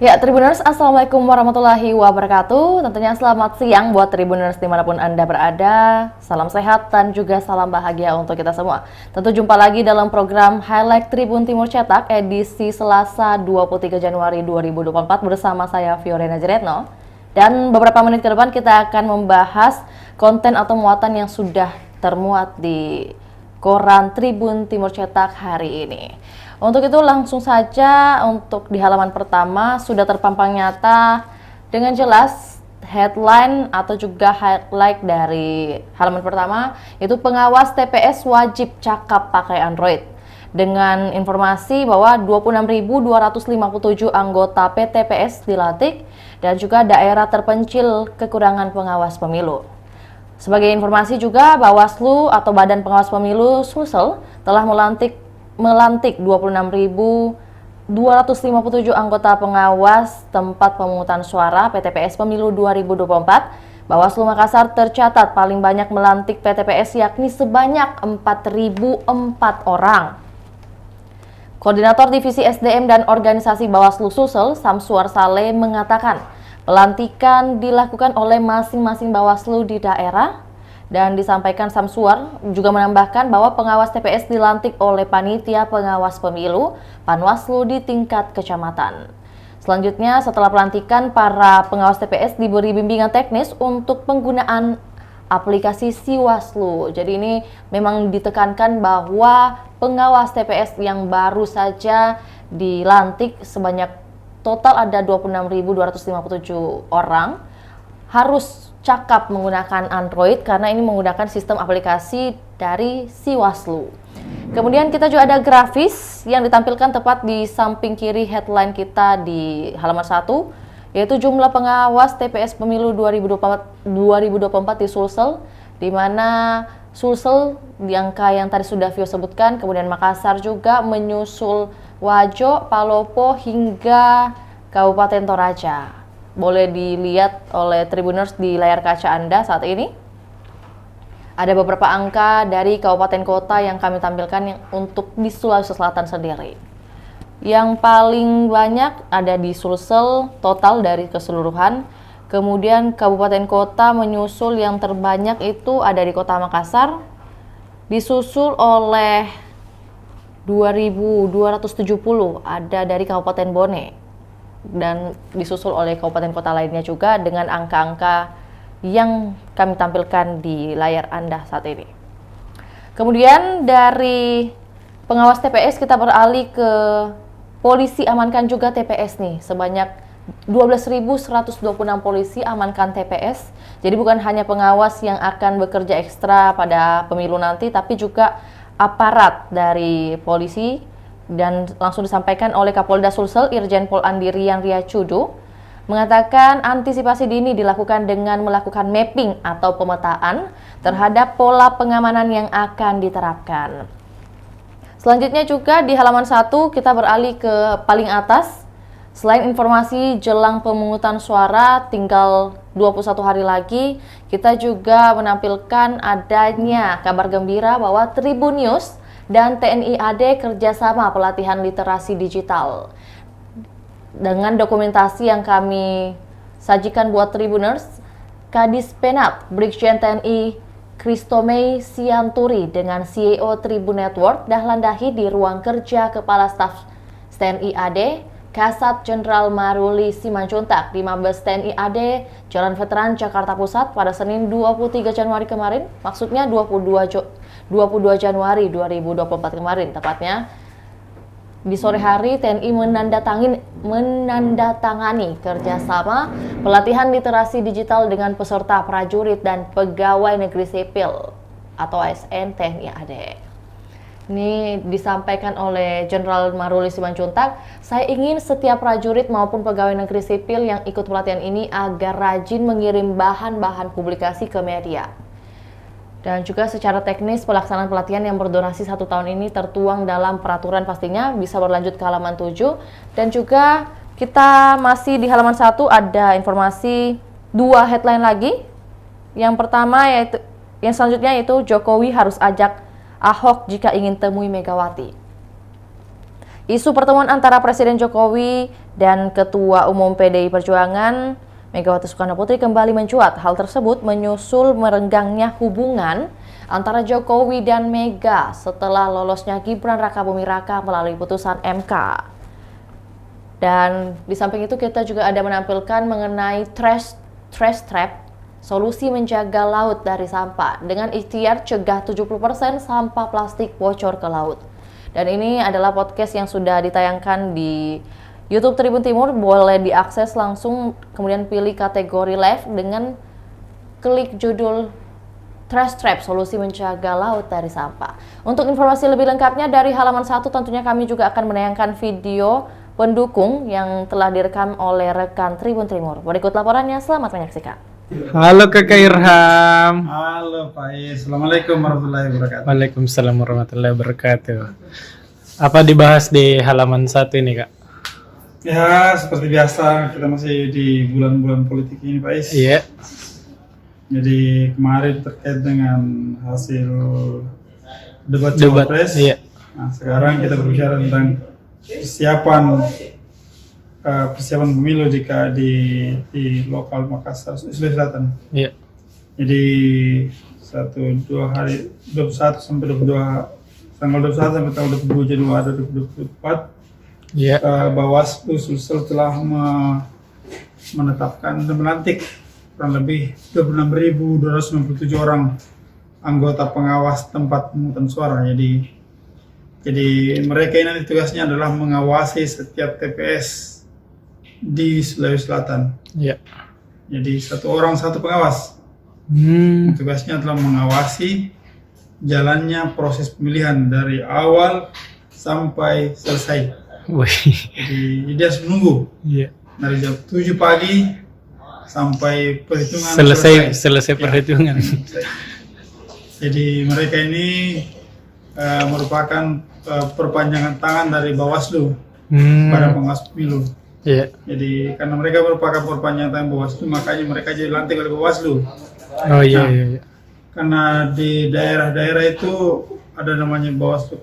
Ya, Tribuners, Assalamualaikum warahmatullahi wabarakatuh. Tentunya selamat siang buat Tribuners dimanapun Anda berada. Salam sehat dan juga salam bahagia untuk kita semua. Tentu jumpa lagi dalam program Highlight Tribun Timur Cetak edisi Selasa 23 Januari 2024 bersama saya Fiorena Jeretno. Dan beberapa menit ke depan kita akan membahas konten atau muatan yang sudah termuat di koran Tribun Timur Cetak hari ini. Untuk itu langsung saja untuk di halaman pertama sudah terpampang nyata dengan jelas headline atau juga highlight dari halaman pertama, yaitu pengawas TPS wajib cakap pakai Android. Dengan informasi bahwa 26.257 anggota PTPS dilantik dan juga daerah terpencil kekurangan pengawas pemilu. Sebagai informasi juga, Bawaslu atau Badan Pengawas Pemilu Sulsel telah melantik 26.257 anggota pengawas tempat pemungutan suara PTPS Pemilu 2024. Bawaslu Makassar tercatat paling banyak melantik PTPS yakni sebanyak 4.004 orang. Koordinator Divisi SDM dan Organisasi Bawaslu Sulsel, Samsuar Saleh, mengatakan pelantikan dilakukan oleh masing-masing Bawaslu di daerah. Dan disampaikan Samsuar juga menambahkan bahwa pengawas TPS dilantik oleh Panitia Pengawas Pemilu Panwaslu di tingkat kecamatan. Selanjutnya setelah pelantikan, para pengawas TPS diberi bimbingan teknis untuk penggunaan aplikasi Siwaslu. Jadi ini memang ditekankan bahwa pengawas TPS yang baru saja dilantik sebanyak total ada 26.257 orang harus cakap menggunakan Android karena ini menggunakan sistem aplikasi dari Siwaslu. Kemudian kita juga ada grafis yang ditampilkan tepat di samping kiri headline kita di halaman 1, yaitu jumlah pengawas TPS Pemilu 2024 di Sulsel, di mana Sulsel di angka yang tadi sudah Vio sebutkan, kemudian Makassar juga menyusul Wajo, Palopo hingga Kabupaten Toraja. Boleh dilihat oleh Tribuners di layar kaca Anda saat ini. Ada beberapa angka dari kabupaten kota yang kami tampilkan untuk di Sulawesi Selatan sendiri. Yang paling banyak ada di Sulsel total dari keseluruhan. Kemudian kabupaten kota menyusul yang terbanyak itu ada di Kota Makassar, disusul oleh 2.270 ada dari Kabupaten Bone, dan disusul oleh kabupaten kota lainnya juga dengan angka-angka yang kami tampilkan di layar Anda saat ini. Kemudian dari pengawas TPS kita beralih ke polisi amankan juga TPS nih. Sebanyak 12.126 polisi amankan TPS. Jadi bukan hanya pengawas yang akan bekerja ekstra pada pemilu nanti, tapi juga aparat dari polisi. Dan langsung disampaikan oleh Kapolda Sulsel Irjen Pol Andirian Riacudu, mengatakan antisipasi dini dilakukan dengan melakukan mapping atau pemetaan terhadap pola pengamanan yang akan diterapkan. Selanjutnya juga di halaman 1 kita beralih ke paling atas. Selain informasi jelang pemungutan suara tinggal 21 hari lagi, kita juga menampilkan adanya kabar gembira bahwa Tribun News dan TNI AD kerjasama pelatihan literasi digital. Dengan dokumentasi yang kami sajikan buat Tribuners, Kadis Penat Brigjen TNI Kristomei Sianturi dengan CEO Tribun Network Dahlan Dahi di ruang kerja Kepala Staf TNI AD, Kasat Jenderal Maruli Simanjuntak di Mabes TNI AD Jalan Veteran Jakarta Pusat pada Senin 23 Januari kemarin, maksudnya 22 Januari 2024 kemarin tepatnya. Di sore hari TNI menandatangani kerjasama pelatihan literasi digital dengan peserta prajurit dan pegawai negeri sipil atau ASN TNI AD. Ini disampaikan oleh Jenderal Maruli Simanjuntak, saya ingin setiap prajurit maupun pegawai negeri sipil yang ikut pelatihan ini agar rajin mengirim bahan-bahan publikasi ke media. Dan juga secara teknis pelaksanaan pelatihan yang berdurasi 1 tahun ini tertuang dalam peraturan pastinya, bisa berlanjut ke halaman 7. Dan juga kita masih di halaman 1 ada informasi 2 headline lagi. Yang pertama yaitu, yang selanjutnya yaitu Jokowi harus ajak Ahok jika ingin temui Megawati. Isu pertemuan antara Presiden Jokowi dan Ketua Umum PDI Perjuangan Megawati Soekarno Putri kembali mencuat. Hal tersebut menyusul merenggangnya hubungan antara Jokowi dan Mega setelah lolosnya Gibran Rakabuming Raka melalui putusan MK. Dan di samping itu kita juga ada menampilkan mengenai trash trap, solusi menjaga laut dari sampah dengan ikhtiar cegah 70% sampah plastik bocor ke laut. Dan ini adalah podcast yang sudah ditayangkan di YouTube Tribun Timur, boleh diakses langsung, kemudian pilih kategori live dengan klik judul Trash Trap, solusi menjaga laut dari sampah. Untuk informasi lebih lengkapnya dari halaman 1 tentunya kami juga akan menayangkan video pendukung yang telah direkam oleh rekan Tribun Timur. Berikut laporannya, selamat menyaksikan. Halo Kakak Irham. Halo Pak Is, Assalamualaikum warahmatullahi wabarakatuh. Waalaikumsalam warahmatullahi wabarakatuh. Apa dibahas di halaman 1 ini Kak? Ya, seperti biasa kita masih di bulan-bulan politik ini Pak Is. Iya. Jadi kemarin terkait dengan hasil debat Cawapres. Iya. Nah, sekarang kita berbicara tentang persiapan pemilu di lokal Makassar, Sulawesi Selatan. Iya. Jadi 21 sampai 22 tanggal 21 sampai tanggal 22 Januari 2024. Iya. Bawaslu Sulsel telah menetapkan dan melantik kurang lebih 26.297 orang anggota pengawas tempat pemungutan suara. Jadi mereka ini tugasnya adalah mengawasi setiap TPS di Sulawesi Selatan. Iya. Jadi satu orang satu pengawas. Tugasnya adalah mengawasi jalannya proses pemilihan dari awal sampai selesai. Wih. Jadi dia harus menunggu Iya. dari jam 7 pagi sampai perhitungan Selesai perhitungan. Jadi mereka ini merupakan perpanjangan tangan dari Bawaslu pada pengawas pemilu. Iya. Jadi karena mereka merupakan perpanjangan tangan Bawaslu, makanya mereka jadi dilantik oleh Bawaslu. Oh iya, iya. Karena di daerah-daerah itu ada namanya Bawaslu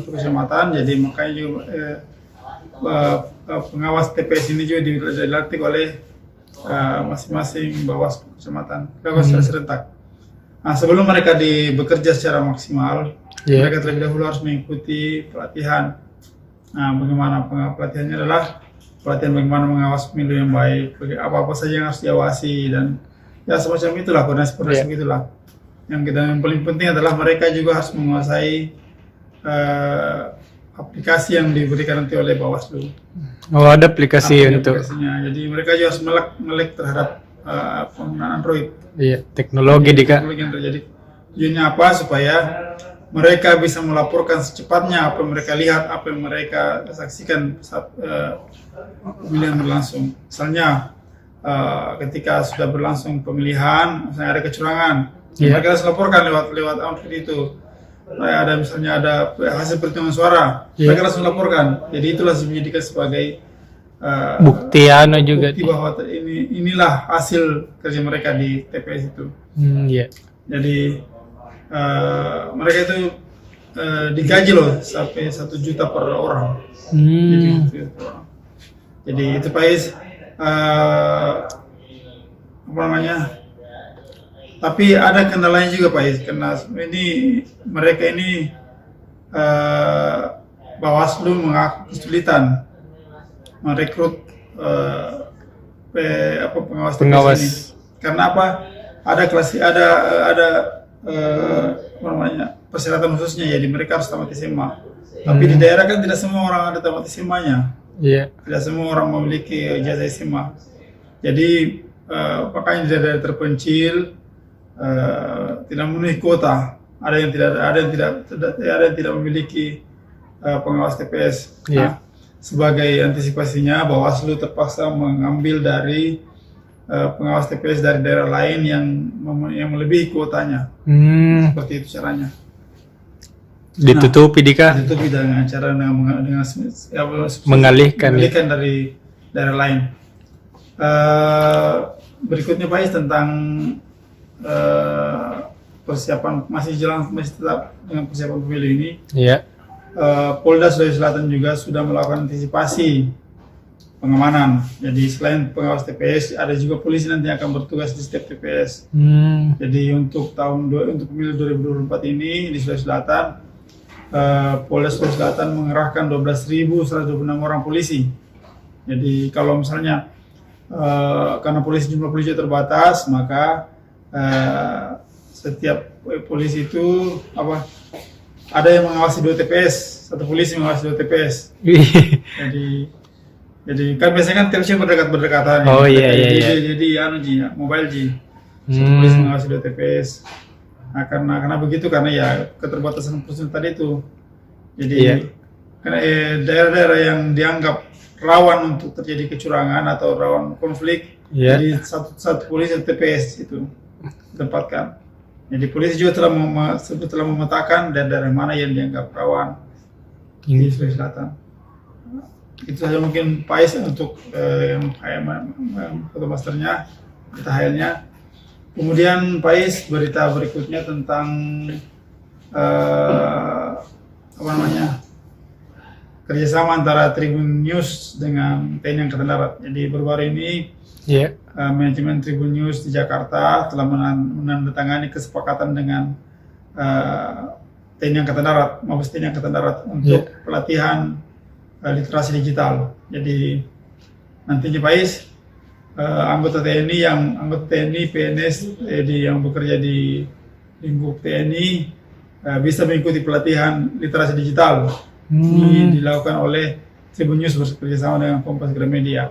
kecamatan, jadi makanya juga pengawas TPS ini juga dilantik oleh masing-masing Bawaslu kecamatan, Bawaslu serentak. Nah, sebelum mereka bekerja secara maksimal, mereka terlebih dahulu harus mengikuti pelatihan. Nah, bagaimana pelatihannya adalah pelatihan bagaimana mengawas pemilu yang baik, apa-apa saja yang harus diawasi, dan ya semacam itulah, koordinasi itulah. Yang paling penting adalah mereka juga harus menguasai aplikasi yang diberikan nanti oleh Bawaslu. Oh, ada aplikasi untuk. Jadi mereka juga harus melek terhadap penggunaan Android. Iya, teknologi Kak. Teknologi yang terjadi. Tujuannya apa? Supaya mereka bisa melaporkan secepatnya apa yang mereka lihat, apa yang mereka saksikan saat pemilihan berlangsung. Misalnya ketika sudah berlangsung pemilihan, misalnya ada kecurangan, mereka harus laporkan lewat Android itu. Misalnya ada hasil perhitungan suara, mereka harus melaporkan. Jadi itulah dijadikan sebagai bukti juga. Bukti bahwa inilah hasil kerja mereka di TPS itu. Iya. Jadi mereka itu digaji loh sampai 1 juta per orang. Jadi itu Pak Is, apa namanya? Tapi ada kendalanya juga Pak Is, karena mereka ini Bawaslu mengaku kesulitan merekrut pengawas ini. Karena apa? Ada persyaratan khususnya, jadi mereka harus tamat SMA. Tapi di daerah kan tidak semua orang ada tamat SMA-nya. Iya. Tidak semua orang memiliki ijazah SMA. Jadi makanya di daerah terpencil tidak memenuhi kuota. Ada yang tidak memiliki pengawas TPS. Iya. Nah, sebagai antisipasinya Bawaslu terpaksa mengambil dari pengawas TPS dari daerah lain yang melebihi kuotanya. Seperti itu caranya. Ditutupi Ditutupi dengan cara mengalihkan dari daerah lain. Berikutnya Pak Is tentang persiapan masih tetap dengan persiapan pemilu ini. Iya. Polda Sulawesi Selatan juga sudah melakukan antisipasi pengamanan. Jadi selain pengawas TPS, ada juga polisi nanti akan bertugas di setiap TPS. Jadi untuk untuk pemilu 2024 ini di Sulawesi Selatan, Polda Sulawesi Selatan mengerahkan 12.126 orang polisi. Jadi kalau misalnya karena jumlah polisi terbatas, maka setiap polisi itu ada yang mengawasi 2 TPS, satu polisi mengawasi 2 TPS. Jadi kan biasanya kan TPS berdekatan. Oh iya. Jadi mobile satu polisi mengawasi 2 TPS. Nah, karena begitu, karena ya keterbatasan personil tadi itu. Jadi karena daerah-daerah yang dianggap rawan untuk terjadi kecurangan atau rawan konflik, jadi satu polisi TPS itu ditempatkan. Jadi polisi juga telah memetakan daerah mana yang dianggap rawan di Sulawesi Selatan. Itu saja mungkin Pais untuk fotomasternya, detailnya. Kemudian Pais, berita berikutnya tentang kerjasama antara Tribun News dengan TNI Angkatan Darat. Jadi baru-baru ini manajemen Tribun News di Jakarta telah menandatangani kesepakatan dengan TNI Angkatan Darat, Mabes TNI Angkatan Darat untuk pelatihan literasi digital. Jadi nantinya Pais, anggota TNI PNS yang bekerja di lingkup TNI bisa mengikuti pelatihan literasi digital. Ini dilakukan oleh Tribun News bekerjasama dengan Kompas Gramedia.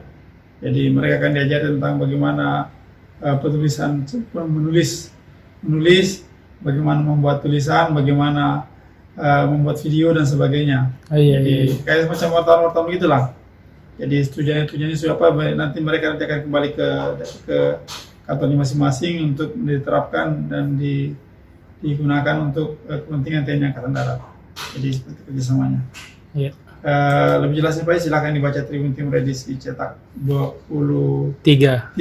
Jadi mereka akan diajar tentang bagaimana penulisan, menulis, bagaimana membuat tulisan, bagaimana membuat video dan sebagainya. Jadi kayak semacam wartawan gitulah. Jadi tujuannya apa? Nanti mereka akan kembali ke kantornya masing-masing untuk diterapkan dan digunakan untuk kepentingan TNI Angkatan Darat. Jadi seperti kerjasamanya. Lebih jelasnya Pak, silakan dibaca Tribun Timur edisi cetak 23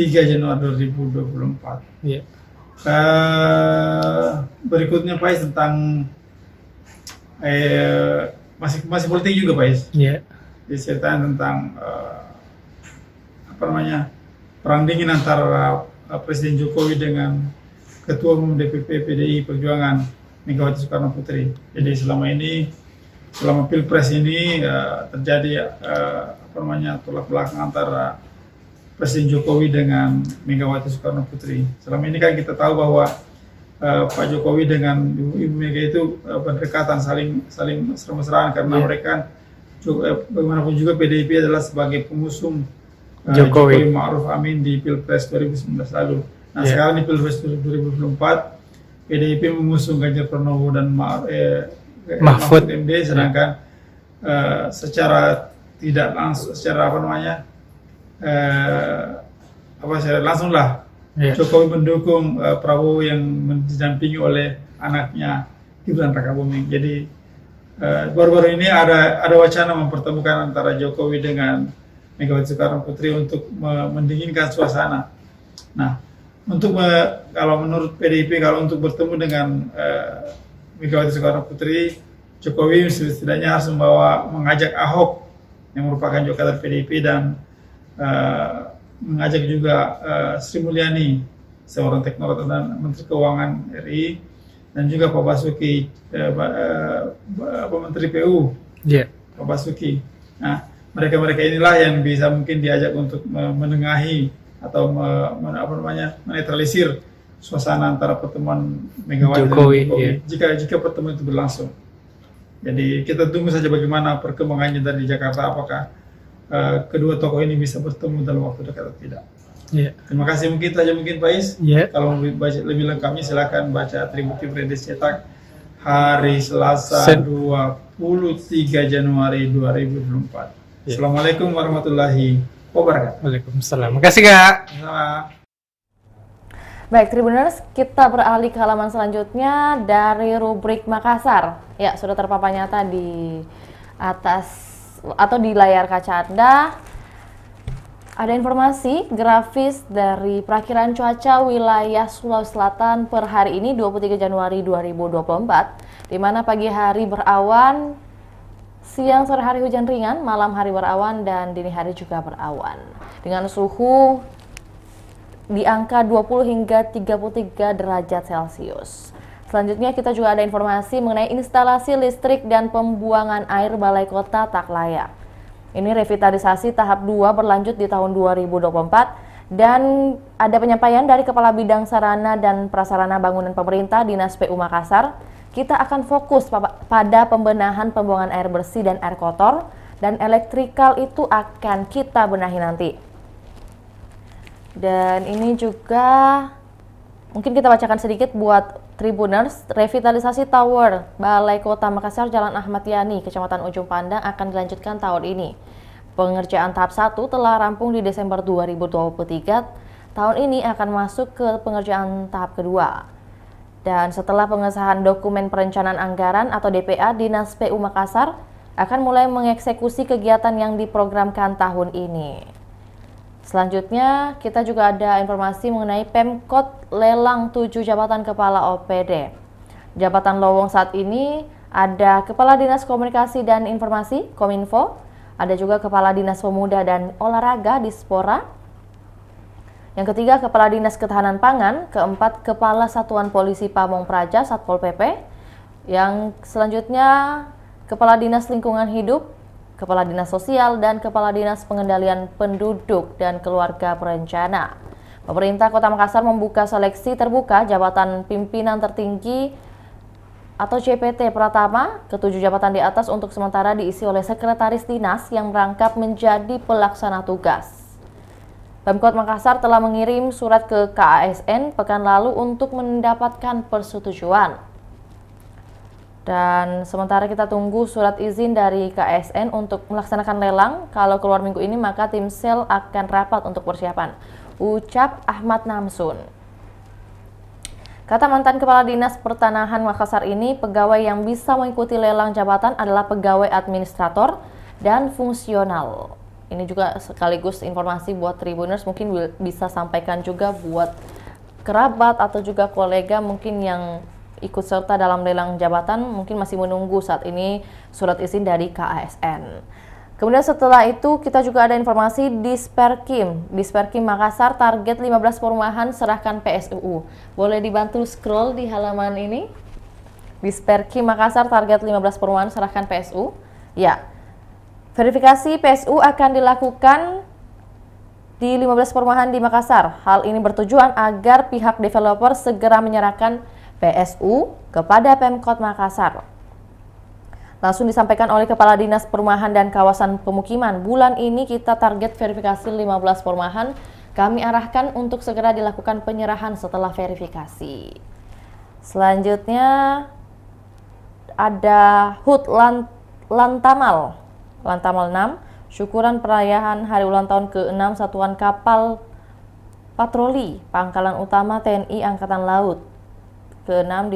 Januari 2024. Berikutnya Pak tentang masih politik juga Pak. Diceritakan tentang perang dingin antara Presiden Jokowi dengan Ketua Umum DPP PDI Perjuangan Megawati Soekarno Putri. Jadi selama Pilpres ini terjadi tolak belakang antara Presiden Jokowi dengan Megawati Soekarno Putri. Selama ini kan kita tahu bahwa Pak Jokowi dengan Ibu Mega itu berdekatan, saling mesra-mesraan karena mereka bagaimanapun juga PDIP adalah sebagai pengusung Jokowi Ma'ruf Amin di Pilpres 2019 lalu. Nah sekarang di Pilpres 2024 PDIP mengusung Ganjar Pranowo dan Mahfud MD, sedangkan secara tidak langsung, secara langsunglah Jokowi mendukung Prabowo yang didampingi oleh anaknya Gibran Rakabuming. Jadi baru-baru ini ada wacana mempertemukan antara Jokowi dengan Megawati Soekarno Putri untuk mendinginkan suasana. Nah, kalau menurut PDIP, kalau untuk bertemu dengan Megawati Soekarno Putri, Jokowi setidaknya harus mengajak Ahok yang merupakan kader PDIP dan mengajak juga Sri Mulyani, seorang teknokrat dan Menteri Keuangan RI, dan juga Pak Basuki, Menteri PU, Pak Basuki. Nah, mereka inilah yang bisa mungkin diajak untuk menengahi atau menetralisir suasana antara pertemuan Megawati dan Jokowi jika pertemuan itu berlangsung. Jadi kita tunggu saja bagaimana perkembangannya dari Jakarta, apakah kedua tokoh ini bisa bertemu dalam waktu dekat atau tidak. Terima kasih, mungkin Pais. Kalau mau baca lebih lengkapnya silakan baca Tribun Timur edisi cetak hari Selasa 23 Januari 2024. Assalamualaikum warahmatullahi wabarakatuh. Waalaikumsalam. Makasih Kak. Baik, Tribuners, kita beralih ke halaman selanjutnya dari rubrik Makassar. Ya, sudah terpampang nyata di atas atau di layar kaca Anda. Ada informasi grafis dari perakiraan cuaca wilayah Sulawesi Selatan per hari ini 23 Januari 2024, di mana pagi hari berawan Siang sore hari hujan ringan, malam hari berawan, dan dini hari juga berawan. Dengan suhu di angka 20 hingga 33 derajat Celcius. Selanjutnya kita juga ada informasi mengenai instalasi listrik dan pembuangan air Balai Kota tak layak. Ini revitalisasi tahap 2 berlanjut di tahun 2024 dan ada penyampaian dari Kepala Bidang Sarana dan Prasarana Bangunan Pemerintah Dinas PU Makassar. Kita akan fokus pada pembenahan pembuangan air bersih dan air kotor, dan elektrikal itu akan kita benahi nanti. Dan ini juga mungkin kita bacakan sedikit buat Tribuners. Revitalisasi Tower Balai Kota Makassar Jalan Ahmad Yani, Kecamatan Ujung Pandang akan dilanjutkan tahun ini. Pengerjaan tahap 1 telah rampung di Desember 2023. Tahun ini akan masuk ke pengerjaan tahap kedua. Dan setelah pengesahan dokumen perencanaan anggaran atau DPA, Dinas PU Makassar akan mulai mengeksekusi kegiatan yang diprogramkan tahun ini. Selanjutnya, kita juga ada informasi mengenai Pemkot lelang 7 jabatan kepala OPD. Jabatan lowong saat ini ada Kepala Dinas Komunikasi dan Informasi, Kominfo, ada juga Kepala Dinas Pemuda dan Olahraga, Dispora. Yang ketiga, Kepala Dinas Ketahanan Pangan. Keempat, Kepala Satuan Polisi Pamong Praja, Satpol PP. Yang selanjutnya, Kepala Dinas Lingkungan Hidup, Kepala Dinas Sosial, dan Kepala Dinas Pengendalian Penduduk dan Keluarga Berencana. Pemerintah Kota Makassar membuka seleksi terbuka jabatan pimpinan tertinggi atau JPT Pratama. Ketujuh jabatan di atas untuk sementara diisi oleh sekretaris dinas yang merangkap menjadi pelaksana tugas. Pemkot Makassar telah mengirim surat ke KASN pekan lalu untuk mendapatkan persetujuan. Dan sementara kita tunggu surat izin dari KASN untuk melaksanakan lelang. Kalau keluar minggu ini maka tim sel akan rapat untuk persiapan, ucap Ahmad Namsun. Kata mantan Kepala Dinas Pertanahan Makassar ini, pegawai yang bisa mengikuti lelang jabatan adalah pegawai administrator dan fungsional. Ini juga sekaligus informasi buat Tribuners, mungkin bisa sampaikan juga buat kerabat atau juga kolega mungkin yang ikut serta dalam lelang jabatan, mungkin masih menunggu saat ini surat izin dari KASN. Kemudian setelah itu kita juga ada informasi Disperkim Makassar target 15 perumahan serahkan PSUU. Boleh dibantu scroll di halaman ini. Disperkim Makassar target 15 perumahan serahkan PSU. Ya. Verifikasi PSU akan dilakukan di 15 perumahan di Makassar. Hal ini bertujuan agar pihak developer segera menyerahkan PSU kepada Pemkot Makassar. Langsung disampaikan oleh Kepala Dinas Perumahan dan Kawasan Pemukiman. Bulan ini kita target verifikasi 15 perumahan. Kami arahkan untuk segera dilakukan penyerahan setelah verifikasi. Selanjutnya ada HUT Lantamal 6. Syukuran perayaan hari ulang tahun ke-6 Satuan Kapal Patroli Pangkalan Utama TNI Angkatan Laut ke-6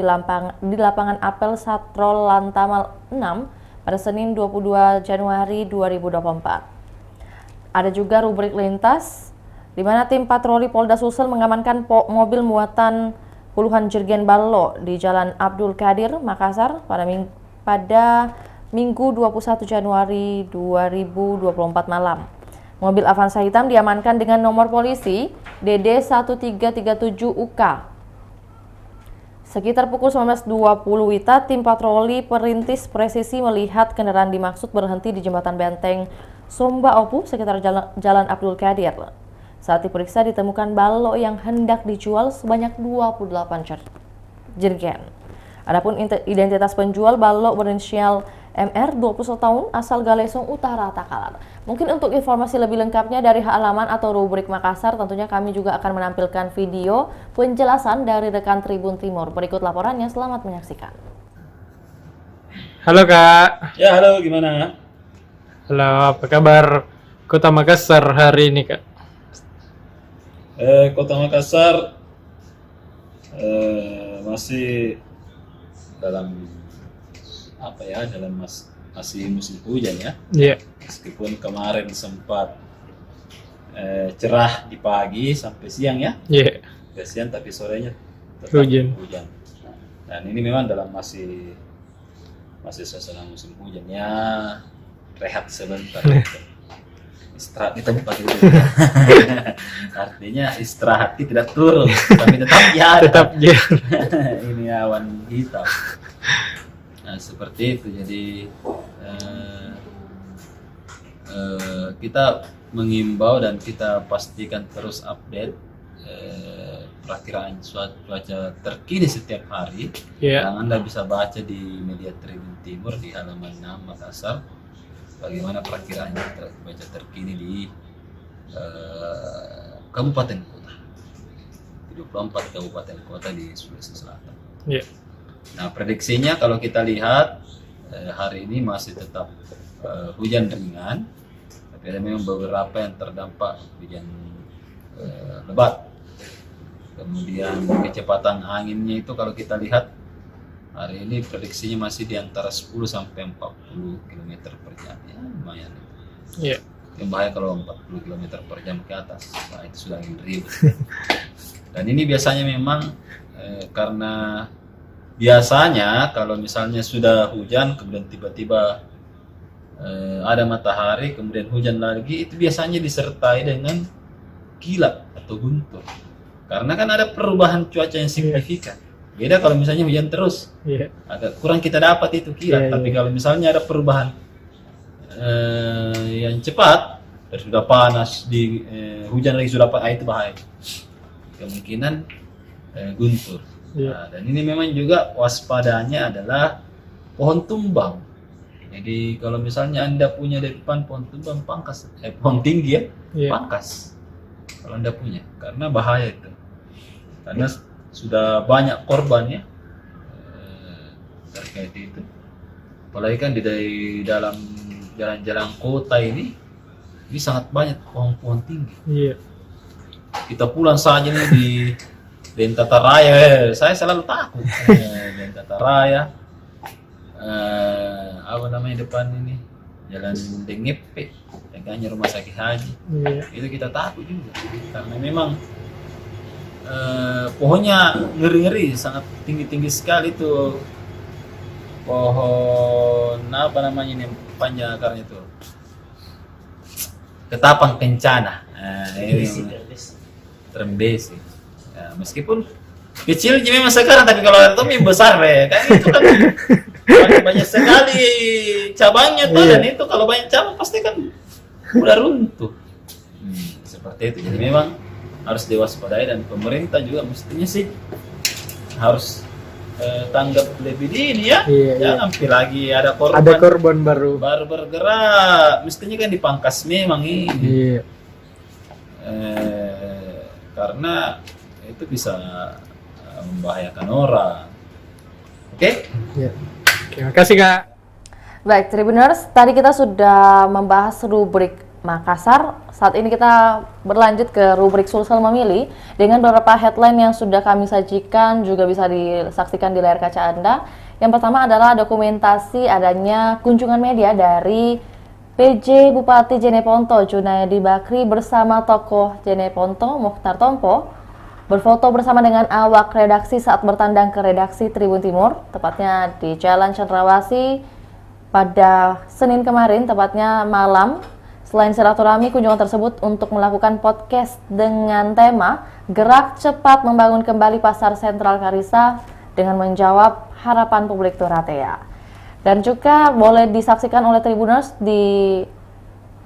di lapangan apel Satrol Lantamal 6 pada Senin 22 Januari 2024. Ada juga rubrik lintas, di mana tim patroli Polda Sulsel mengamankan mobil muatan puluhan jerigen ballo di Jalan Abdul Qadir, Makassar pada Minggu 21 Januari 2024 malam. Mobil Avanza hitam diamankan dengan nomor polisi DD 1337 UK. Sekitar pukul 19.20 WITA, tim patroli perintis presisi melihat kendaraan dimaksud berhenti di jembatan Benteng Somba Opu sekitar Jalan Abdul Qadir. Saat diperiksa ditemukan balok yang hendak dijual sebanyak 28 jerigen. Adapun identitas penjual balok berinisial MR 21 tahun asal Galesong Utara Takalar. Mungkin untuk informasi lebih lengkapnya dari halaman atau rubrik Makassar, tentunya kami juga akan menampilkan video penjelasan dari rekan Tribun Timur. Berikut laporannya, selamat menyaksikan. Halo Kak. Ya, halo, gimana? Halo, apa kabar Kota Makassar hari ini Kak? Kota Makassar masih dalam masih musim hujan ya. Iya. Meskipun kemarin sempat cerah di pagi sampai siang ya. Iya. Sampai siang tapi sorenya tetap Hujan. hujan. Dan ini memang dalam masih masih suasana musim hujan ya, rehat sebentar. Istirahat kita bukan gitu. Artinya istirahat tidak turun, tapi tetap ya. Tetap ya. Ini awan hitam. Nah, seperti itu. Jadi kita mengimbau dan kita pastikan terus update perakiraan cuaca terkini setiap hari. Yang Anda bisa baca di media Tribun Timur di halaman 6 Makassar. Bagaimana perakiraan cuaca terkini di kabupaten kota, 24 kabupaten kota di Sulawesi Selatan. Nah, prediksinya kalau kita lihat hari ini masih tetap hujan ringan, tapi ada memang beberapa yang terdampak hujan lebat. Kemudian kecepatan anginnya itu kalau kita lihat hari ini prediksinya masih di antara 10 sampai 40 km per jam, ya lumayan. Yang bahaya kalau 40 km per jam ke atas, nah itu sudah angin ribut. Dan ini biasanya memang karena biasanya kalau misalnya sudah hujan kemudian tiba-tiba ada matahari kemudian hujan lagi, itu biasanya disertai dengan kilat atau guntur. Karena kan ada perubahan cuaca yang signifikan. Beda kalau misalnya hujan terus, agak kurang kita dapat itu kilat. Tapi kalau misalnya ada perubahan yang cepat, sudah panas, di hujan lagi sudah panas, itu bahaya. Kemungkinan guntur. Nah, dan ini memang juga waspadanya adalah pohon tumbang. Jadi kalau misalnya Anda punya di depan pohon tumbang, pangkas, pohon tinggi ya, pangkas. Kalau Anda punya, karena bahaya itu. Karena sudah banyak korban ya terkait itu. Apalagi kan di dalam jalan-jalan kota ini sangat banyak pohon-pohon tinggi. Kita pulang saja nih di Dentata Raya, saya selalu takut. Dentata Raya, apa namanya depan ini, Jalan Dengepe, tegaknya rumah sakit haji. Itu kita takut juga karena memang pohonnya ngeri-ngeri, sangat tinggi-tinggi sekali tuh. Pohon apa namanya ini, panjang akarnya itu, ketapang kencana. Ini Trembesi. Ya, meskipun kecil memang sekarang, tapi kalau itu besar ya. Kan itu kan banyak sekali cabangnya tuh, dan itu kalau banyak cabang pasti kan udah runtuh. Seperti itu. Jadi memang harus diwaspadai, dan pemerintah juga mestinya sih harus tanggap lebih dini ya. Jangan lagi ada korban baru bergerak, mestinya kan dipangkas memang ini. Karena itu bisa membahayakan orang. Oke? Terima kasih Kak. Baik, Tribuners, tadi kita sudah membahas rubrik Makassar. Saat ini kita berlanjut ke rubrik Sulsel Memilih dengan beberapa headline yang sudah kami sajikan, juga bisa disaksikan di layar kaca Anda. Yang pertama adalah dokumentasi adanya kunjungan media dari PJ Bupati Jeneponto Junaedi Bakri bersama tokoh Jeneponto Mokhtar Tompo berfoto bersama dengan awak redaksi saat bertandang ke redaksi Tribun Timur, tepatnya di Jalan Cendrawasih pada Senin kemarin, tepatnya malam. Selain silaturahmi, kunjungan tersebut untuk melakukan podcast dengan tema Gerak Cepat Membangun Kembali Pasar Sentral Karisa dengan menjawab harapan publik Turatea. Dan juga boleh disaksikan oleh Tribuners di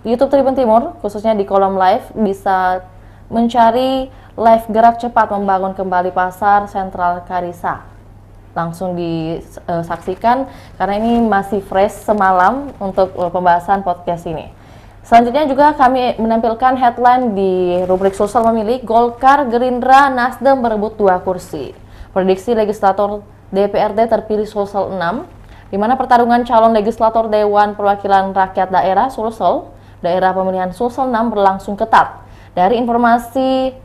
YouTube Tribun Timur, khususnya di kolom live, bisa mencari live Gerak Cepat Membangun Kembali Pasar Sentral Karisa. Langsung disaksikan karena ini masih fresh semalam untuk pembahasan podcast ini. Selanjutnya juga kami menampilkan headline di rubrik Sosial Memilih, Golkar, Gerindra, Nasdem berebut 2 kursi. Prediksi legislator DPRD terpilih Sulsel 6, di mana pertarungan calon legislator Dewan Perwakilan Rakyat Daerah Sulsel, daerah pemilihan Sulsel 6 berlangsung ketat. Dari informasi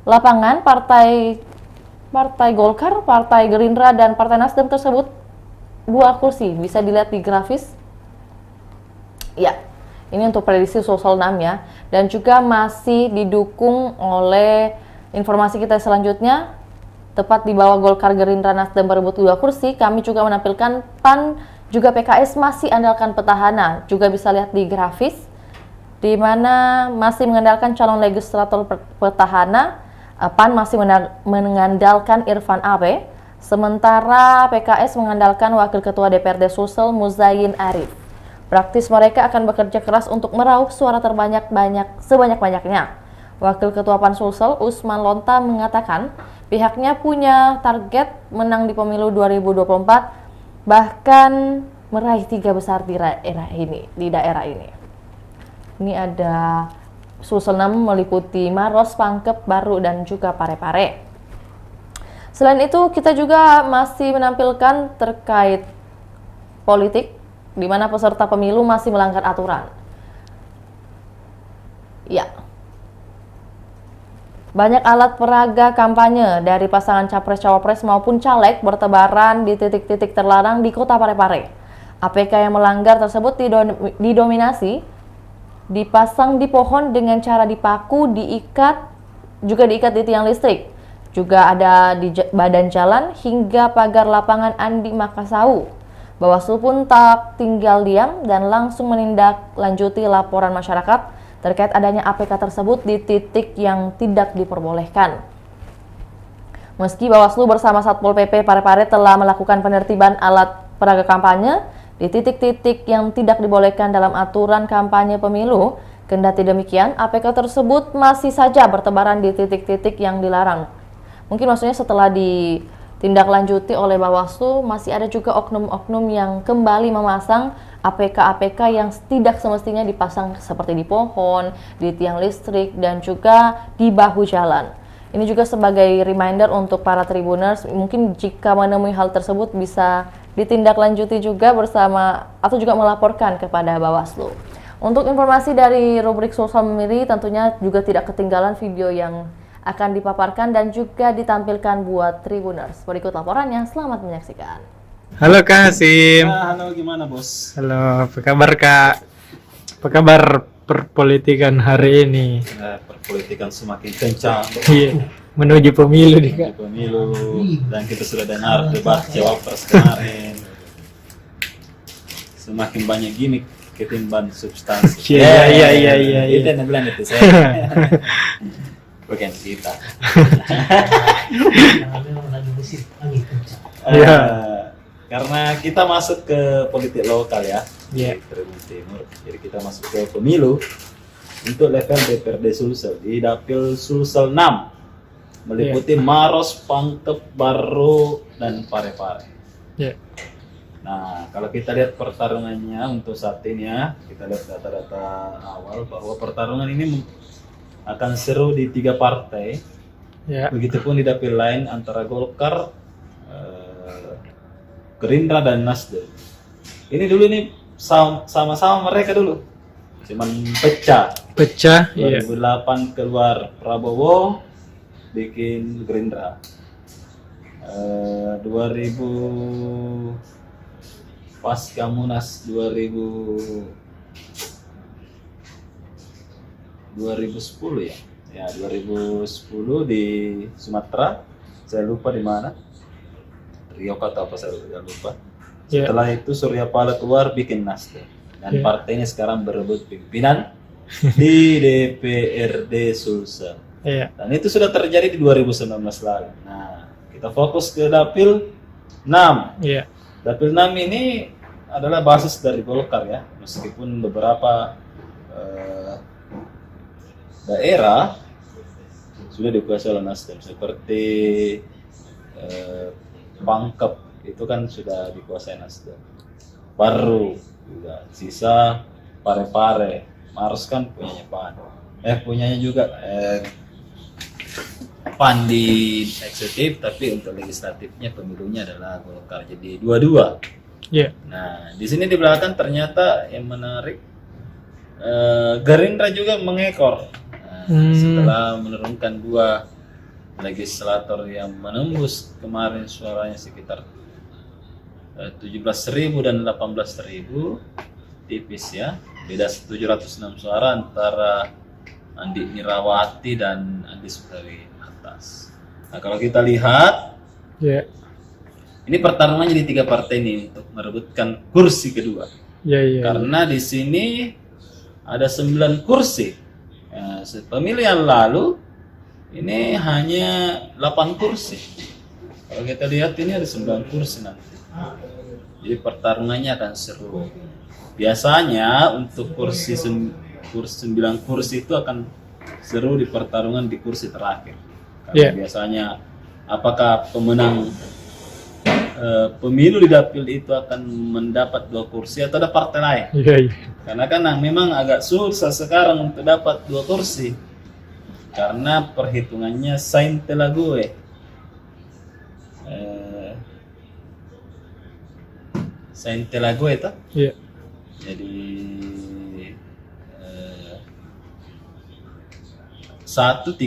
lapangan, Partai Golkar, Partai Gerindra, dan Partai Nasdem tersebut 2 kursi. Bisa dilihat di grafis. Ya. Ini untuk prediksi Sulsel 6 ya. Dan juga masih didukung oleh informasi kita selanjutnya. Tepat di bawah Golkar, Gerindra, Nasdem berebut 2 kursi, kami juga menampilkan PAN juga PKS masih andalkan petahana. Juga bisa lihat di grafis, di mana masih mengandalkan calon legislator petahana, PAN masih mengandalkan Irfan Abe, sementara PKS mengandalkan Wakil Ketua DPRD Sulsel Muzayyin Arif. Praktis mereka akan bekerja keras untuk meraup suara sebanyak-banyaknya. Wakil Ketua PAN Sulsel Usman Lonta mengatakan pihaknya punya target menang di pemilu 2024, bahkan meraih 3 besar di daerah ini. Ini ada Sulsel 6 meliputi Maros, Pangkep, Baru, dan juga Parepare. Selain itu, kita juga masih menampilkan terkait politik, di mana peserta pemilu masih melanggar aturan. Ya. Banyak alat peraga kampanye dari pasangan capres-cawapres maupun caleg bertebaran di titik-titik terlarang di kota Parepare. APK yang melanggar tersebut didominasi, dipasang di pohon dengan cara dipaku, diikat di tiang listrik. Juga ada di badan jalan hingga pagar lapangan Andi Makassau. Bawaslu pun tak tinggal diam dan langsung menindaklanjuti laporan masyarakat terkait adanya APK tersebut di titik yang tidak diperbolehkan. Meski Bawaslu bersama Satpol PP Parepare telah melakukan penertiban alat peraga kampanye di titik-titik yang tidak dibolehkan dalam aturan kampanye pemilu, kendati demikian APK tersebut masih saja bertebaran di titik-titik yang dilarang. Mungkin maksudnya setelah ditindaklanjuti oleh Bawaslu, masih ada juga oknum-oknum yang kembali memasang APK-APK yang tidak semestinya dipasang seperti di pohon, di tiang listrik, dan juga di bahu jalan. Ini juga sebagai reminder untuk para Tribuners, mungkin jika menemui hal tersebut bisa ditindaklanjuti juga bersama atau juga melaporkan kepada Bawaslu. Untuk informasi dari rubrik Sulsel Memilih, tentunya juga tidak ketinggalan video yang akan dipaparkan dan juga ditampilkan buat Tribuners. Berikut laporannya, selamat menyaksikan. Halo Kak Hasim. Halo, gimana bos? Halo, apa kabar Kak? Apa kabar perpolitikan hari ini? Perpolitikan semakin kencang. Iya, menuju pemilu nih Kak. Di pemilu, dan kita sudah dengar debat cawapres kemarin. Semakin banyak gimmick ketimbang substansi. Iya. Itu yang bilang itu saya. Bukan kita. Iya. Karena kita masuk ke politik lokal ya, Iya. di Tribun Timur. Jadi kita masuk ke pemilu untuk level DPRD Sulsel di Dapil Sulsel 6, meliputi Maros, Pangkep, Baru, dan Parepare. Iya. Nah, kalau kita lihat pertarungannya untuk saat ini ya, kita lihat data-data awal bahwa pertarungan ini akan seru di 3 partai. Ya. Begitupun di dapil lain antara Golkar, Gerindra, dan Nasdem. Ini dulu nih sama-sama mereka dulu, cuman pecah. Iya. 2008 keluar Prabowo, bikin Gerindra. 2000 pasca Munas 2010 ya. Ya, 2010 di Sumatera. Saya lupa di mana. Rio atau apa saya lupa. Yeah. Setelah itu Surya Paloh keluar bikin Nasdem. Dan Yeah. partainya sekarang berebut pimpinan di DPRD Sulsel. Iya. Dan itu sudah terjadi di 2019 lalu. Nah, kita fokus ke Dapil 6. Iya. Dapil 6 ini adalah basis dari Golkar ya, meskipun beberapa daerah sudah dikuasai oleh Nasdem, seperti Pangkep itu kan sudah dikuasai Nasdem. Baru juga sisa Parepare, Maros kan punyanya PAN. Punyanya juga PAN di eksekutif, tapi untuk legislatifnya pemilunya adalah Golkar. Jadi dua-dua. Iya. Nah, di sini di belakang ternyata yang menarik, Gerindra juga mengekor. Nah, setelah menurunkan 2 legislator yang menembus kemarin suaranya sekitar 17.000 dan 18.000, tipis ya, beda 706 suara antara Andi Nirawati dan Andi Sutari atas. Nah, kalau kita lihat Iya. Ini pertarungannya di 3 partai ini untuk merebutkan kursi kedua. Iya. Karena di sini ada 9 kursi. Ya, pemilu yang lalu ini hanya 8 kursi. Kalau kita lihat ini ada 9 kursi nanti. Jadi pertarungannya akan seru. Biasanya untuk kursi 9 kursi itu akan seru di pertarungan di kursi terakhir. Karena biasanya apakah pemenang pemilu di dapil itu akan mendapat 2 kursi atau ada partai lain? Iya. Karena kan memang agak susah sekarang untuk dapat 2 kursi. Karena perhitungannya Saint Telague. Saint Telague itu. Iya. Jadi 135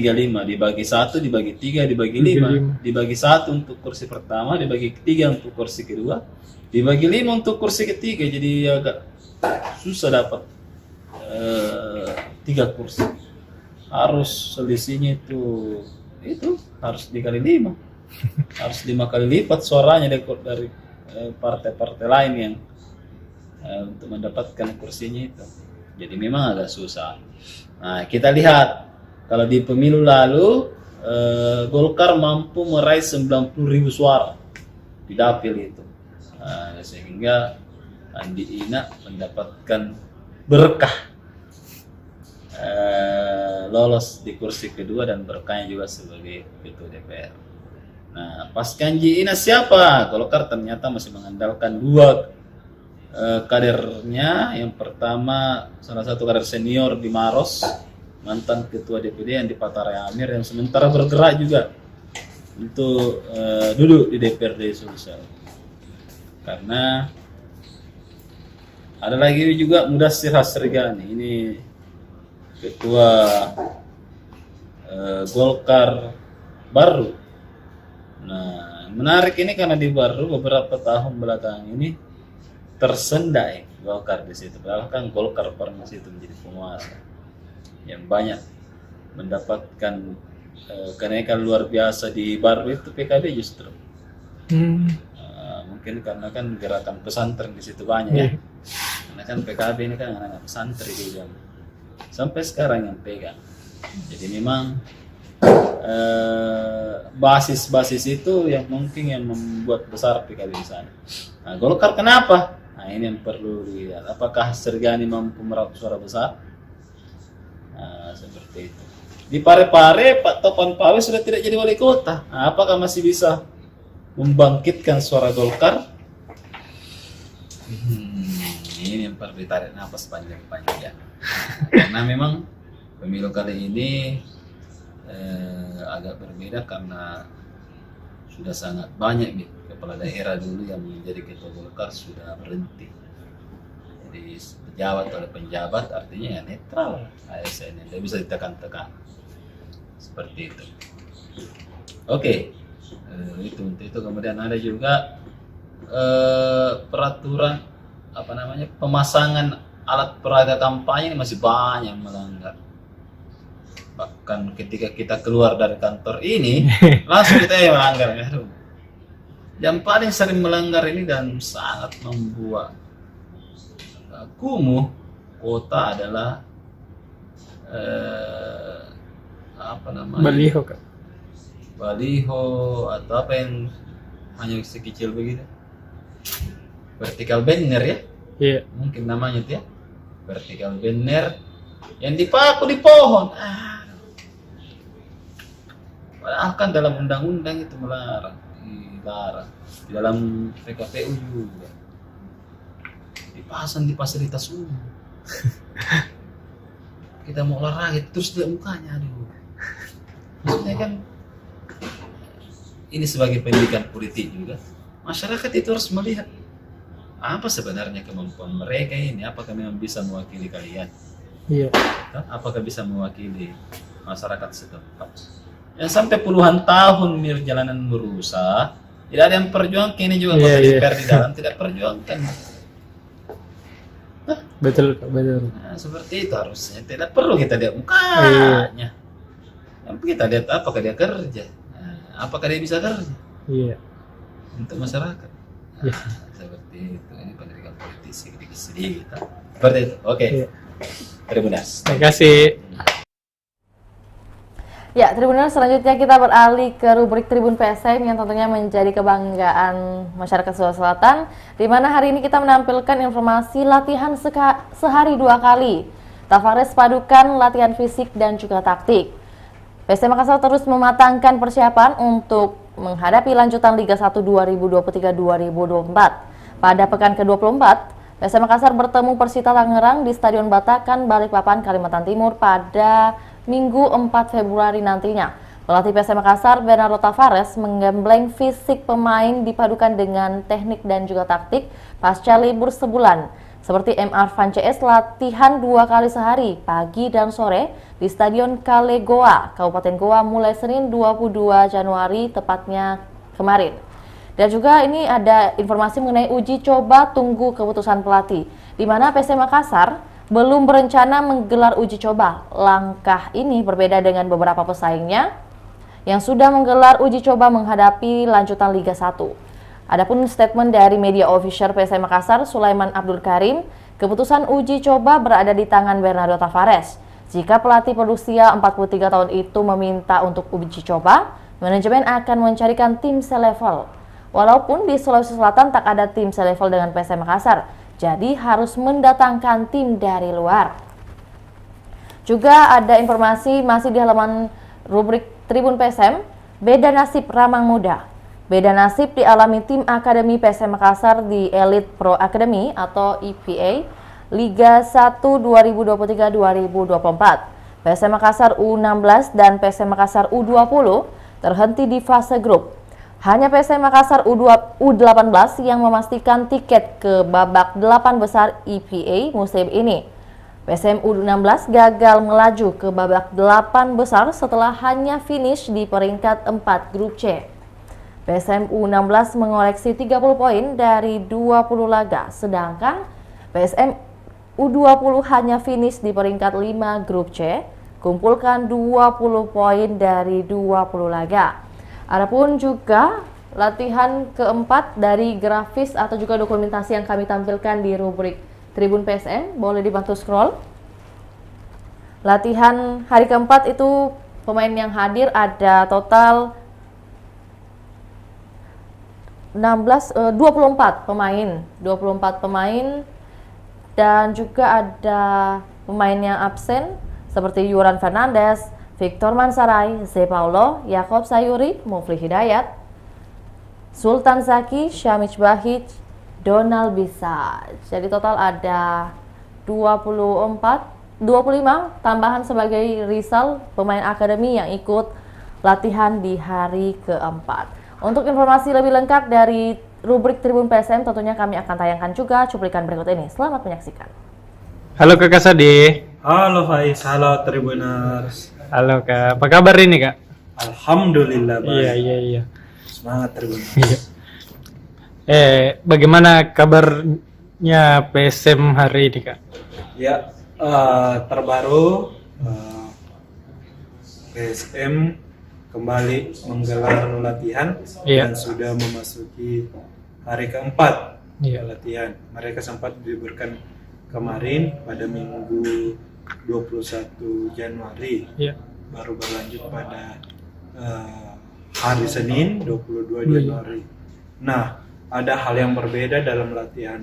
dibagi 1 dibagi 3 dibagi 5 dibagi 1 untuk kursi pertama, dibagi 3 untuk kursi kedua, dibagi 5 untuk kursi ketiga. Jadi agak susah dapat 3 kursi. Harus selisihnya itu harus dikali 5. Harus 5 kali lipat suaranya dari partai-partai lain yang untuk mendapatkan kursinya itu. Jadi memang agak susah. Nah, kita lihat kalau di pemilu lalu Golkar mampu meraih 90.000 suara di dapil itu. Nah, sehingga Andi Ina mendapatkan berkah lolos di kursi kedua dan berkahnya juga sebagai ketua DPR. Nah, pas Andi Ina siapa? Golkar ternyata masih mengandalkan 2 kadernya. Yang pertama salah satu kader senior di Maros, mantan ketua DPD yang di Patarai Amir, yang sementara bergerak juga untuk duduk di DPRD Sulsel. Karena ada lagi juga Mudassir Hasrigani, ini ketua Golkar baru. Nah, menarik ini karena di baru beberapa tahun belakangan ini tersendai Golkar di situ. Padahal kan Golkar pernah situ menjadi penguasa yang banyak mendapatkan kenaikan luar biasa. Di baru itu PKB justru. Mungkin karena kan gerakan pesantren di situ banyak ya. Karena kan PKB ini kan anak pesantren juga. Sampai sekarang yang pegang. Jadi memang basis-basis itu yang mungkin yang membuat besar PKB di sana. Nah, Golkar kenapa? Nah, ini yang perlu dilihat. Apakah Sergani mampu meraup suara besar? Nah, seperti itu. Di Parepare, Pak Topan Pawe sudah tidak jadi wali kota. Nah, apakah masih bisa membangkitkan suara Golkar? Ini yang perlu ditarik nafas panjang-panjang. Karena memang pemilu kali ini agak berbeda karena sudah sangat banyak nih kepala daerah dulu yang menjadi ketua Golkar sudah berhenti. Jadi pejabat oleh penjabat artinya ya netral, ASN tidak bisa ditekan-tekan seperti itu. Oke, itu kemudian ada juga peraturan pemasangan alat peraga kampanye ini masih banyak melanggar. Bahkan ketika kita keluar dari kantor ini langsung kita yang melanggar. Yang paling sering melanggar ini dan sangat membuat kumuh kota adalah Baliho kan? Baliho atau apa yang hanya sekecil begitu, vertical banner ya. Iya. Mungkin namanya itu ya, vertical banner yang dipaku di pohon. Padahal kan dalam undang-undang itu dilarang. Di dalam PKPU juga dipasang di fasilitas umum. Kita mau olahraga terus lihat mukanya, aduh. Maksudnya kan ini sebagai pendidikan politik juga. Masyarakat itu harus melihat apa sebenarnya kemampuan mereka ini, apakah memang bisa mewakili kalian? Iya. Apakah bisa mewakili masyarakat setempat? Yang sampai puluhan tahun perjalanan berusaha, tidak ada yang perjuangkan. Ini juga DPR di dalam tidak perjuangkan. Betul Kak, betul. Nah, seperti itu harusnya. Tidak perlu kita lihat mukanya. Tapi kita lihat apakah dia kerja. Nah, apakah dia bisa kerja. Iya. untuk masyarakat. Ya. Seperti itu, ini pendidikan politik sedikit kita. Seperti itu. Oke. Iya. Tribuners. Terima kasih. Ya, Tribuners, selanjutnya kita beralih ke rubrik Tribun PSM yang tentunya menjadi kebanggaan masyarakat Sulawesi Selatan, di mana hari ini kita menampilkan informasi latihan sehari 2 kali. Tavares padukan latihan fisik dan juga taktik. PSM Makassar terus mematangkan persiapan untuk menghadapi lanjutan Liga 1 2023-2024. Pada pekan ke-24, PSM Makassar bertemu Persita Tangerang di Stadion Batakan, Balikpapan, Kalimantan Timur pada Minggu 4 Februari nantinya. Pelatih PSM Makassar, Bernardo Tavares, menggembleng fisik pemain dipadukan dengan teknik dan juga taktik pasca libur sebulan. Seperti MR Van CS latihan 2 kali sehari, pagi dan sore, di Stadion Kale Goa, Kabupaten Goa mulai Senin 22 Januari tepatnya kemarin. Dan juga ini ada informasi mengenai uji coba tunggu keputusan pelatih, di mana PSM Makassar belum berencana menggelar uji coba. Langkah ini berbeda dengan beberapa pesaingnya yang sudah menggelar uji coba menghadapi lanjutan Liga 1. Adapun statement dari media official PSM Makassar, Sulaiman Abdul Karim, keputusan uji coba berada di tangan Bernardo Tavares. Jika pelatih berusia 43 tahun itu meminta untuk uji coba, manajemen akan mencarikan tim selevel. Walaupun di Sulawesi Selatan tak ada tim selevel dengan PSM Makassar, jadi harus mendatangkan tim dari luar. Juga ada informasi masih di halaman rubrik Tribun PSM, beda nasib Ramang Muda. Beda nasib dialami tim Akademi PSM Makassar di Elite Pro Academy atau EPA Liga 1 2023-2024. PSM Makassar U16 dan PSM Makassar U20 terhenti di fase grup. Hanya PSM Makassar U18 yang memastikan tiket ke babak 8 besar EPA musim ini. PSM U16 gagal melaju ke babak 8 besar setelah hanya finish di peringkat 4 grup C. PSM U16 mengoleksi 30 poin dari 20 laga, sedangkan PSM U20 hanya finish di peringkat 5 grup C, kumpulkan 20 poin dari 20 laga. Adapun juga latihan keempat dari grafis atau juga dokumentasi yang kami tampilkan di rubrik Tribun PSM, boleh dibantu scroll. Latihan hari keempat itu pemain yang hadir ada total 24 pemain dan juga ada pemain yang absen seperti Yuran Fernandes, Victor Mansaray, Ze Paulo, Yakob Sayuri, Mufli Hidayat, Sultan Zaki, Syamich Bahij, Donald Bisa. Jadi total ada 25 tambahan sebagai Rizal, pemain akademi yang ikut latihan di hari keempat. Untuk informasi lebih lengkap dari rubrik Tribun PSM tentunya kami akan tayangkan juga cuplikan berikut ini. Selamat menyaksikan. Halo Kakak Sade. Halo Faiz, halo Tribuners. Halo Kak, apa kabar ini Kak? Alhamdulillah baik. Iya. Semangat Tribuners. Iya. Bagaimana kabarnya PSM hari ini Kak? Ya, terbaru PSM kembali menggelar latihan Iya. dan sudah memasuki hari keempat latihan. Mereka sempat diliburkan kemarin pada Minggu 21 Januari. Iya. Baru berlanjut pada hari Senin 22 Januari. Nah, ada hal yang berbeda dalam latihan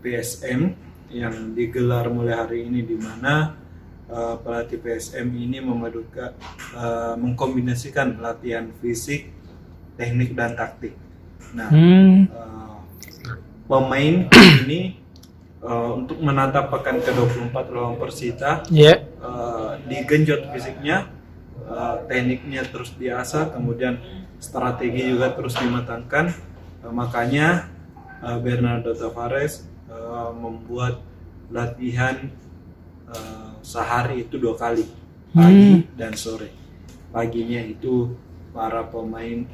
PSM yang digelar mulai hari ini, di mana pelatih PSM ini mengkombinasikan latihan fisik, teknik dan taktik. Nah, pemain ini untuk menatap pekan ke-24 lawan Persita, digenjot fisiknya, tekniknya terus diasah, kemudian strategi juga terus dimatangkan. Makanya Bernardo Tavares membuat latihan sehari itu 2 kali, pagi dan sore. Paginya itu para pemain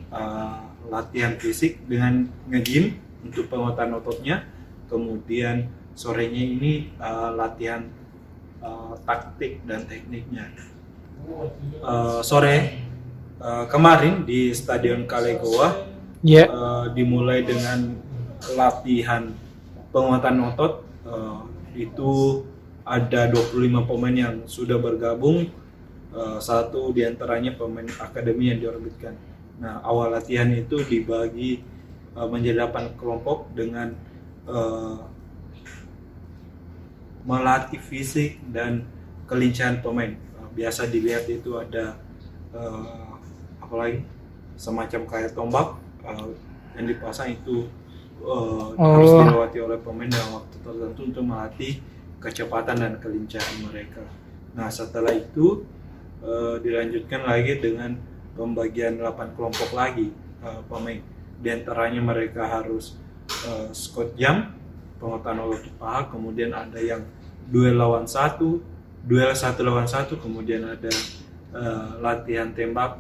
latihan fisik dengan nge-gym untuk penguatan ototnya, kemudian sorenya ini latihan taktik dan tekniknya. Sore kemarin di Stadion Kale Goa Iya. Dimulai dengan latihan penguatan otot, itu ada 25 pemain yang sudah bergabung, satu diantaranya pemain akademi yang diorbitkan. Nah, awal latihan itu dibagi menjadi 8 kelompok dengan melatih fisik dan kelincahan pemain. Biasa dilihat itu ada apalagi semacam kayak tombak yang dipasang itu harus dilewati oleh pemain dalam waktu tertentu untuk melatih kecepatan dan kelincahan mereka. Nah, setelah itu dilanjutkan lagi dengan pembagian 8 kelompok lagi pemain. Di antaranya mereka harus squat jump, penguatan otot paha, kemudian ada yang duel satu lawan satu, kemudian ada latihan tembak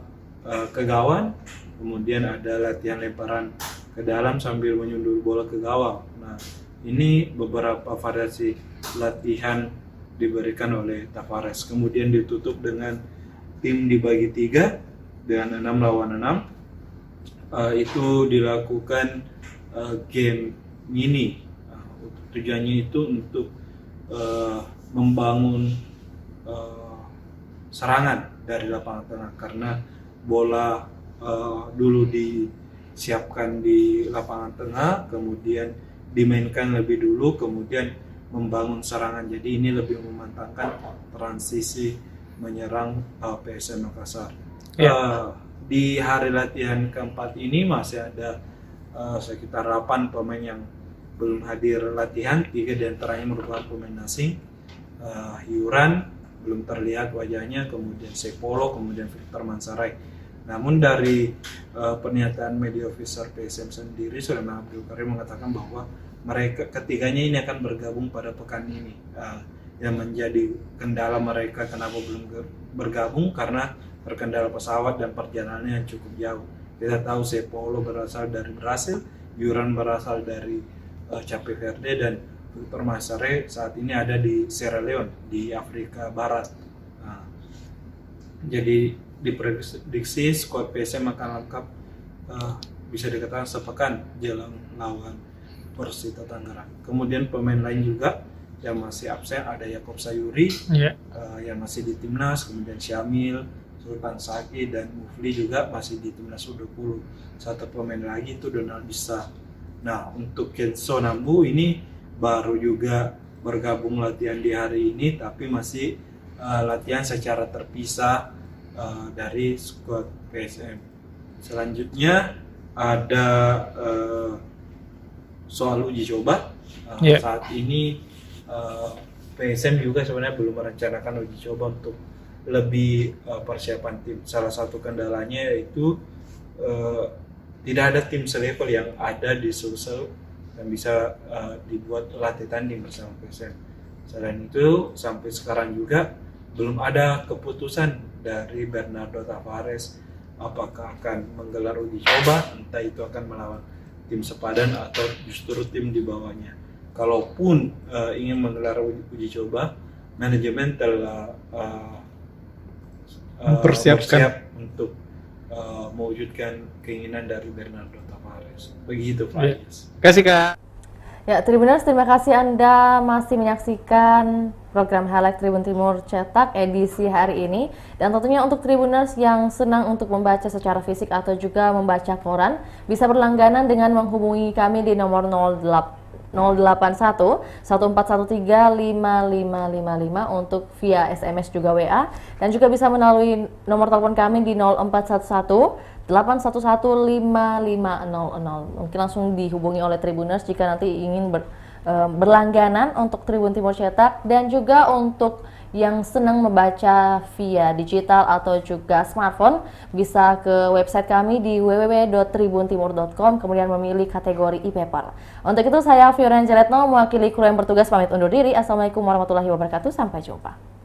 ke gawang, kemudian ada latihan lemparan ke dalam sambil menyundul bola ke gawang. Nah, ini beberapa variasi latihan diberikan oleh Tavares. Kemudian ditutup dengan tim dibagi 3 dengan 6 lawan 6. Itu dilakukan game mini. Tujuannya itu untuk membangun serangan dari lapangan tengah, karena bola dulu disiapkan di lapangan tengah, kemudian dimainkan lebih dulu, kemudian membangun serangan. Jadi ini lebih memantapkan transisi menyerang PSM Makassar. Di hari latihan keempat ini masih ada sekitar 8 pemain yang belum hadir latihan. 3 diantaranya merupakan pemain asing. Yuran belum terlihat wajahnya, kemudian Sepolo, kemudian Victor Mansarai. Namun dari pernyataan media officer PSM sendiri, Sulaiman Abdul Karim mengatakan bahwa mereka ketiganya ini akan bergabung pada pekan ini. Yang menjadi kendala mereka kenapa belum bergabung karena terkendala pesawat dan perjalanannya yang cukup jauh. Kita tahu Sepolo berasal dari Brasil, Yuran berasal dari Cape Verde, dan Victor Mansarai saat ini ada di Sierra Leone di Afrika Barat. Nah, jadi diprediksi skuad PSM akan lengkap bisa dikatakan sepekan jelang lawan Persita Tangerang. Kemudian pemain lain juga yang masih absen ada Yakob Sayuri yang masih di timnas, kemudian Syamil, Sultan Saki, dan Mufli juga masih di timnas U20. Satu pemain lagi itu Donald Bisa. Nah, untuk Kenzo Nambu ini baru juga bergabung latihan di hari ini, tapi masih latihan secara terpisah dari skuad PSM. Selanjutnya ada soal uji coba. Saat ini PSM juga sebenarnya belum merencanakan uji coba untuk lebih persiapan tim. Salah satu kendalanya yaitu tidak ada tim selevel yang ada di Sulsel yang bisa dibuat latih tanding bersama PSM. Selain itu, sampai sekarang juga belum ada keputusan dari Bernardo Tavares apakah akan menggelar uji coba, entah itu akan melawan tim sepadan atau justru tim di bawahnya. Kalaupun ingin menggelar uji coba, manajemen telah bersiap untuk mewujudkan keinginan dari Bernardo Tavares. Begitu, Faiz. Kasih Kak. Ya, Tribuners, terima kasih Anda masih menyaksikan program Highlight Tribun Timur Cetak edisi hari ini. Dan tentunya untuk Tribuners yang senang untuk membaca secara fisik atau juga membaca koran, bisa berlangganan dengan menghubungi kami di nomor 081 1413 5555 untuk via SMS juga WA, dan juga bisa melalui nomor telepon kami di 0411 811 5500. Mungkin langsung dihubungi oleh Tribuners jika nanti ingin berlangganan untuk Tribun Timur Cetak, dan juga untuk yang senang membaca via digital atau juga smartphone bisa ke website kami di www.tribuntimur.com, kemudian memilih kategori e-paper. Untuk itu saya Fioren Jeretno mewakili kru yang bertugas pamit undur diri. Assalamualaikum warahmatullahi wabarakatuh, sampai jumpa.